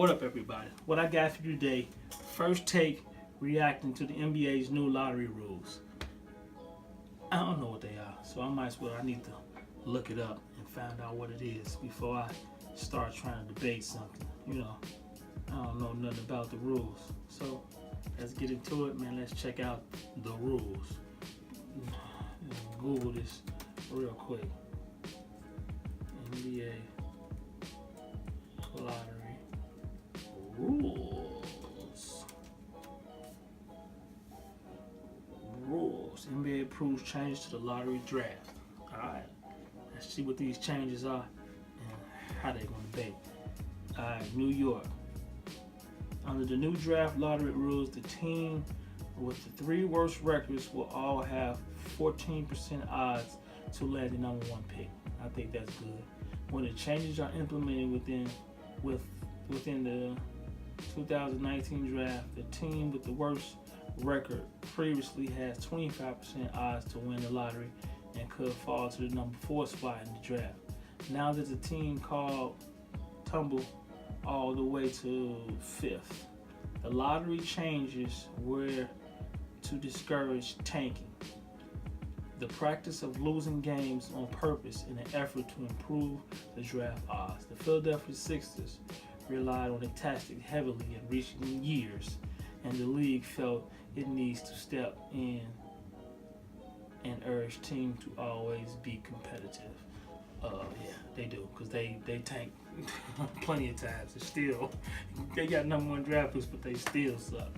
What up, everybody? What I got for you today, first take reacting to the NBA's new lottery rules. I don't know what they are, so I need to look it up and find out what it is before I start trying to debate something. You know, I don't know nothing about the rules. So let's get into it, man. Let's check out the rules. Google this real quick. NBA lottery rules. NBA approves changes to the lottery draft. Alright, let's see what these changes are and how they're going to be. Alright, New York. Under the new draft lottery rules, the team with the 3 worst records will all have 14% odds to land the number 1 pick. I think that's good. When the changes are implemented within the 2019 draft, the team with the worst record previously has 25% odds to win the lottery and could fall to the number 4 spot in the draft. Now that the team called tumble all the way to 5th. The lottery changes were to discourage tanking, the practice of losing games on purpose in an effort to improve the draft odds. The Philadelphia Sixers relied on the tactic heavily in recent years, and the league felt it needs to step in and urge teams to always be competitive. Yeah, they do, because they tank plenty of times. They got number 1 draft picks, but they still suck.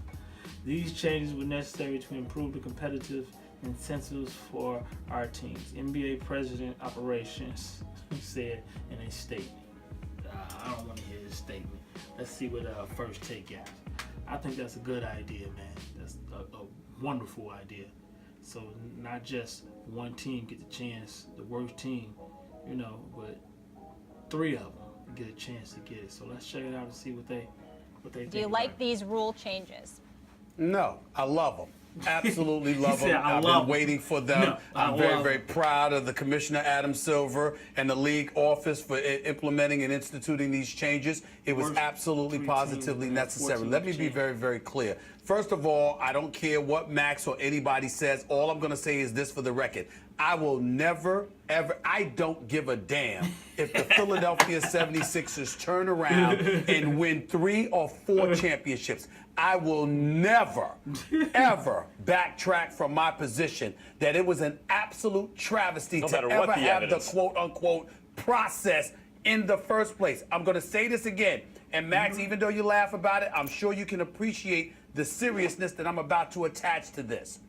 These changes were necessary to improve the competitive incentives for our teams, NBA President Operations said in a statement. I don't want to hear his statement. Let's see what first take got. I think that's a good idea, man. That's a wonderful idea. So not just one team get the chance, the worst team, you know, but 3 of them get a chance to get it. So let's check it out and see what they think. Do you like these rule changes? No, I love them. Absolutely love said, them. I've been waiting for them. No, I'm very proud of the Commissioner Adam Silver and the league office for implementing and instituting these changes. It was absolutely positively necessary. Let me be very, very clear. First of all, I don't care what Max or anybody says. All I'm going to say is this for the record. I will never, ever, I don't give a damn if the Philadelphia 76ers turn around and win 3 or 4 championships. I will never, ever backtrack from my position that it was an absolute travesty to ever have the quote-unquote process in the first place. I'm going to say this again. And Max, even though you laugh about it, I'm sure you can appreciate the seriousness that I'm about to attach to this.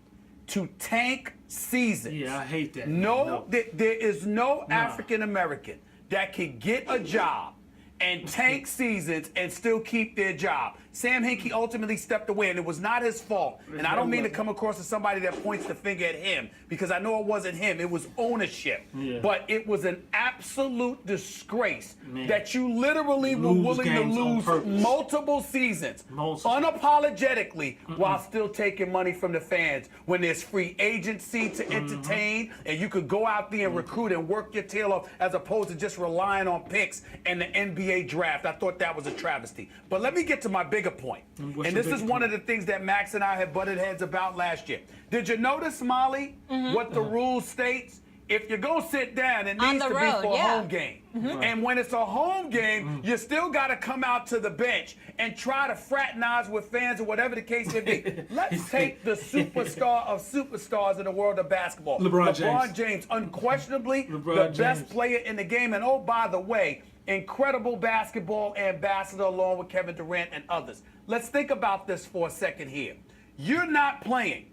To tank seasons. Yeah, I hate that. No. There is no African American that can get a job and tank seasons and still keep their job. Sam Hinkie ultimately stepped away, and it was not his fault. And I don't mean to come across as somebody that points the finger at him, because I know it wasn't him. It was ownership. Yeah. But it was an absolute disgrace that you literally were willing to lose multiple seasons unapologetically while still taking money from the fans when there's free agency to entertain, and you could go out there and recruit and work your tail off as opposed to just relying on picks and the NBA draft. I thought that was a travesty. But let me get to my bigger point. And this is one of the things that Max and I had butted heads about last year. Did you notice, Molly, what the rule states? If you're going to sit down, it needs to be for a home game. And when it's a home game, you still got to come out to the bench and try to fraternize with fans or whatever the case may be. Let's take the superstar of superstars in the world of basketball. LeBron James, unquestionably the best player in the game. And oh, by the way, incredible basketball ambassador along with Kevin Durant and others. Let's think about this for a second here. You're not playing.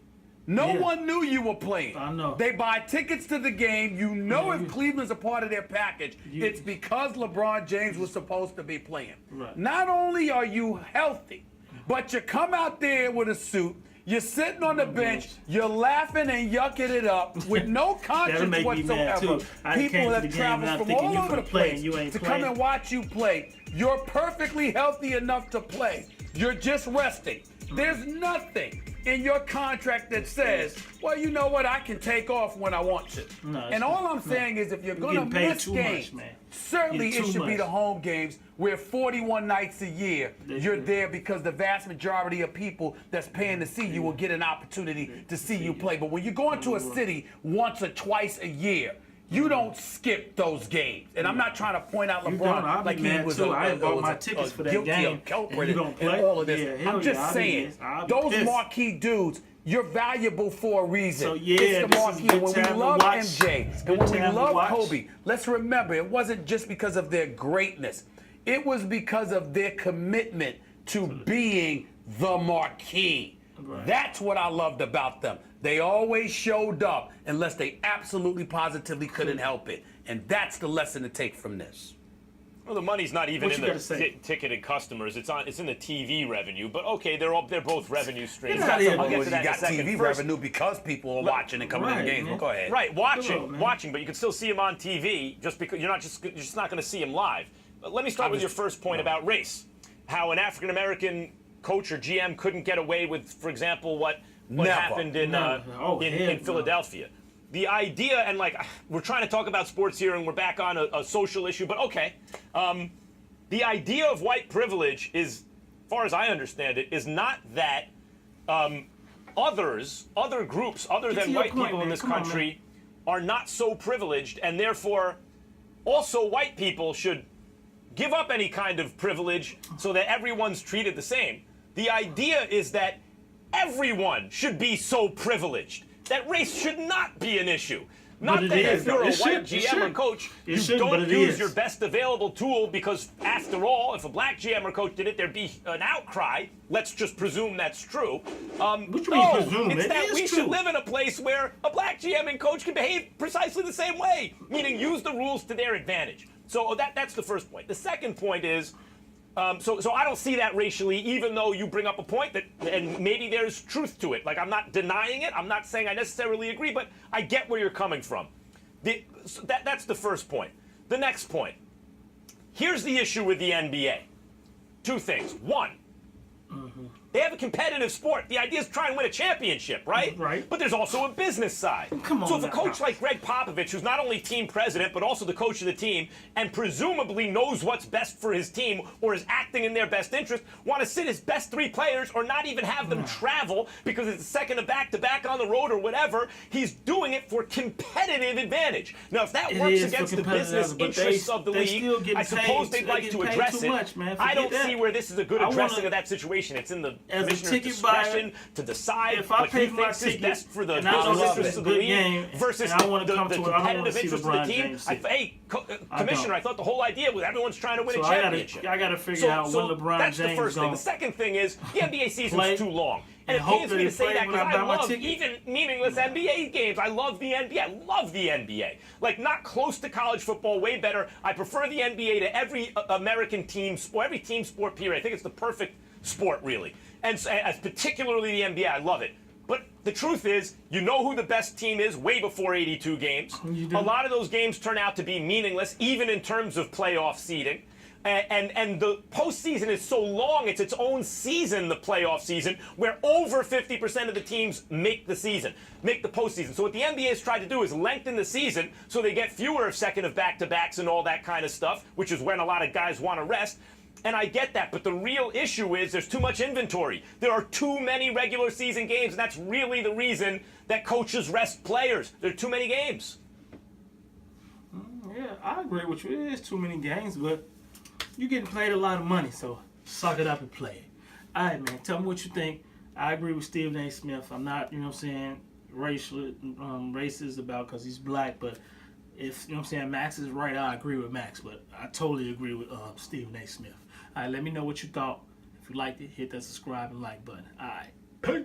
No one knew you were playing. I know. They buy tickets to the game. You know if Cleveland's a part of their package, it's because LeBron James was supposed to be playing. Right. Not only are you healthy, but you come out there with a suit, you're sitting on the bench, you're laughing and yucking it up with no conscience whatsoever. People have traveled from all over the place to come and watch you play. You're perfectly healthy enough to play. You're just resting. There's nothing in your contract that says, well, you know what, I can take off when I want to. No, And all I'm saying is if you're going to miss games, certainly it should be the home games where 41 nights a year you're there because the vast majority of people that's paying to see you will get an opportunity to see you play. But when you go into a city once or twice a year, you don't skip those games. And I'm not trying to point out LeBron like he was guilty of culprit and all of this. I'm just saying, those marquee dudes, you're valuable for a reason. So, yeah, it's the marquee. And when we love MJ and when we love Kobe, let's remember, it wasn't just because of their greatness. It was because of their commitment to being the marquee. Right. That's what I loved about them. They always showed up unless they absolutely positively couldn't help it. And that's the lesson to take from this. Well, the money's not even in the ticketed customers. It's in the TV revenue. But okay, they're both revenue streams. I'll get to that in a second. TV revenue because people are watching and coming to the games. Well, go ahead. Right, watching, but you can still see them on TV just because you're just not going to see them live. But let me start with your first point about race. How an African American coach or GM couldn't get away with, for example, what happened in Philadelphia. The idea, and like we're trying to talk about sports here, and we're back on a social issue, but okay. The idea of white privilege is, as far as I understand it, is not that other groups other than white people in this country are not so privileged, and therefore also white people should give up any kind of privilege so that everyone's treated the same. The idea is that everyone should be so privileged that race should not be an issue. Not that if you're a white GM or coach, you don't use your best available tool because, after all, if a black GM or coach did it, there'd be an outcry. Let's just presume that's true. What you mean presume? It's that we should live in a place where a black GM and coach can behave precisely the same way, meaning use the rules to their advantage. So that's the first point. The second point is, so I don't see that racially, even though you bring up a point that, and maybe there's truth to it. Like, I'm not denying it. I'm not saying I necessarily agree, but I get where you're coming from. That's the first point. The next point. Here's the issue with the NBA. Two things. One, they have a competitive sport. The idea is try and win a championship, right? Right. But there's also a business side. Come on. So if a coach like Greg Popovich, who's not only team president, but also the coach of the team, and presumably knows what's best for his team or is acting in their best interest, want to sit his best three players or not even have them travel because it's a second of back-to-back on the road or whatever, he's doing it for competitive advantage. Now, if that works against the business interests of the league, I suppose they'd like to address it. I don't see where this is a good addressing of that situation. It's in the commissioner's discretion to decide what he thinks is best for the business interests of the league versus the competitive interest of the team. Hey, Commissioner, I thought the whole idea was everyone's trying to win a championship. I got to figure out when LeBron James that's the first thing. The second thing is the NBA season's too long. And it pains me to say that because I love even meaningless NBA games. I love the NBA. I love the NBA. Like, not close to college football, way better. I prefer the NBA to every American team sport, every team sport period. I think it's the perfect sport, really. And as particularly the NBA, I love it. But the truth is, you know who the best team is way before 82 games. A lot of those games turn out to be meaningless, even in terms of playoff seeding. And the postseason is so long, it's its own season, the playoff season, where over 50% of the teams make the postseason. So what the NBA has tried to do is lengthen the season so they get fewer second of back-to-backs and all that kind of stuff, which is when a lot of guys want to rest. And I get that, but the real issue is there's too much inventory. There are too many regular season games, and that's really the reason that coaches rest players. There are too many games. Yeah, I agree with you. It is too many games, but you're getting paid a lot of money, so suck it up and play it. All right, man, tell me what you think. I agree with Stephen A. Smith. I'm not, racist about because he's black, but if, Max is right, I agree with Max, but I totally agree with Stephen A. Smith. All right, let me know what you thought. If you liked it, hit that subscribe and like button. All right. Peace.